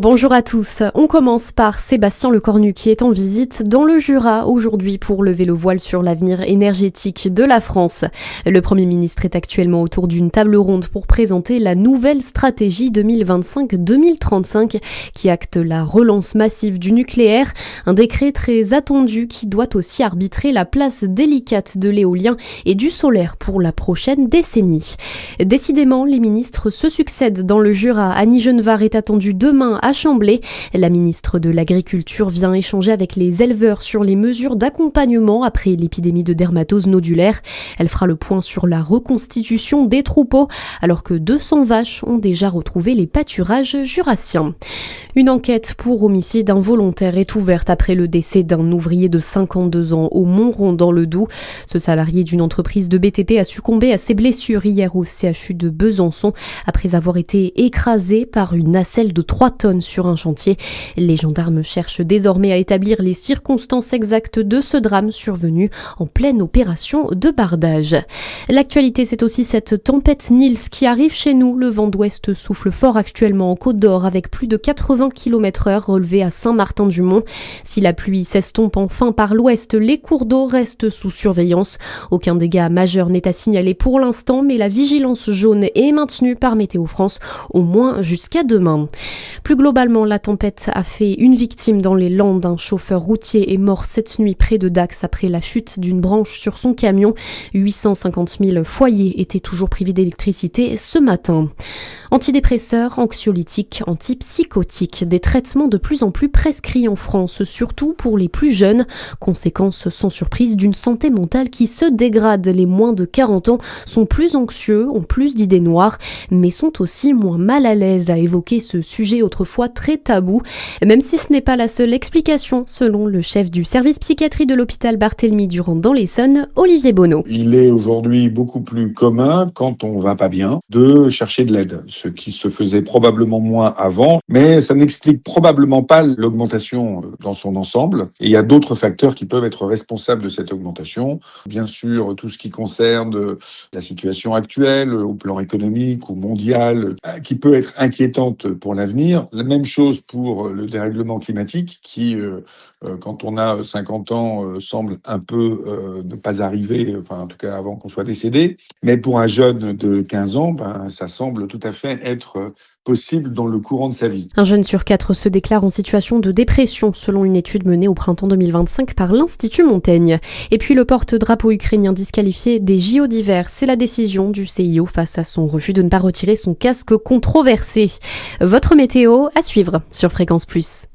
Bonjour à tous. On commence par Sébastien Lecornu qui est en visite dans le Jura aujourd'hui pour lever le voile sur l'avenir énergétique de la France. Le Premier ministre est actuellement autour d'une table ronde pour présenter la nouvelle stratégie 2025-2035 qui acte la relance massive du nucléaire. Un décret très attendu qui doit aussi arbitrer la place délicate de l'éolien et du solaire pour la prochaine décennie. Décidément, les ministres se succèdent dans le Jura. Annie Genevard est attendue demain à Chambly. La ministre de l'Agriculture vient échanger avec les éleveurs sur les mesures d'accompagnement après l'épidémie de dermatose nodulaire. Elle fera le point sur la reconstitution des troupeaux alors que 200 vaches ont déjà retrouvé les pâturages jurassiens. Une enquête pour homicide involontaire est ouverte après le décès d'un ouvrier de 52 ans au Montron dans le Doubs. Ce salarié d'une entreprise de BTP a succombé à ses blessures hier au CHU de Besançon après avoir été écrasé par une nacelle de 3 tonnes sur un chantier. Les gendarmes cherchent désormais à établir les circonstances exactes de ce drame survenu en pleine opération de bardage. L'actualité, c'est aussi cette tempête Nils qui arrive chez nous. Le vent d'ouest souffle fort actuellement en Côte d'Or avec plus de 80 km/h relevés à Saint-Martin-du-Mont. Si la pluie s'estompe enfin par l'ouest, les cours d'eau restent sous surveillance. Aucun dégât majeur n'est à signaler pour l'instant, mais la vigilance jaune est maintenue par Météo France au moins jusqu'à demain. Plus globalement, la tempête a fait une victime dans les Landes. Un chauffeur routier est mort cette nuit près de Dax après la chute d'une branche sur son camion. 850 000 foyers étaient toujours privés d'électricité ce matin. Antidépresseurs, anxiolytiques, antipsychotiques, des traitements de plus en plus prescrits en France, surtout pour les plus jeunes. Conséquence sans surprise d'une santé mentale qui se dégrade. Les moins de 40 ans sont plus anxieux, ont plus d'idées noires, mais sont aussi moins mal à l'aise à évoquer ce sujet autrefois très tabou, même si ce n'est pas la seule explication, selon le chef du service psychiatrie de l'hôpital Barthélemy-Durand dans l'Essonne, Olivier Bonneau. Il est aujourd'hui beaucoup plus commun, quand on va pas bien, de chercher de l'aide, ce qui se faisait probablement moins avant, mais ça n'explique probablement pas l'augmentation dans son ensemble. Et il y a d'autres facteurs qui peuvent être responsables de cette augmentation. Bien sûr, tout ce qui concerne la situation actuelle, au plan économique ou mondial, qui peut être inquiétante pour l'avenir. La même chose pour le dérèglement climatique qui, quand on a 50 ans, semble un peu ne pas arriver, enfin en tout cas avant qu'on soit décédé. Mais pour un jeune de 15 ans, ça semble tout à fait être possible dans le courant de sa vie. Un jeune sur 4 se déclare en situation de dépression, selon une étude menée au printemps 2025 par l'Institut Montaigne. Et puis le porte-drapeau ukrainien disqualifié des JO d'hiver, c'est la décision du CIO face à son refus de ne pas retirer son casque controversé. Votre météo à suivre sur Fréquence Plus.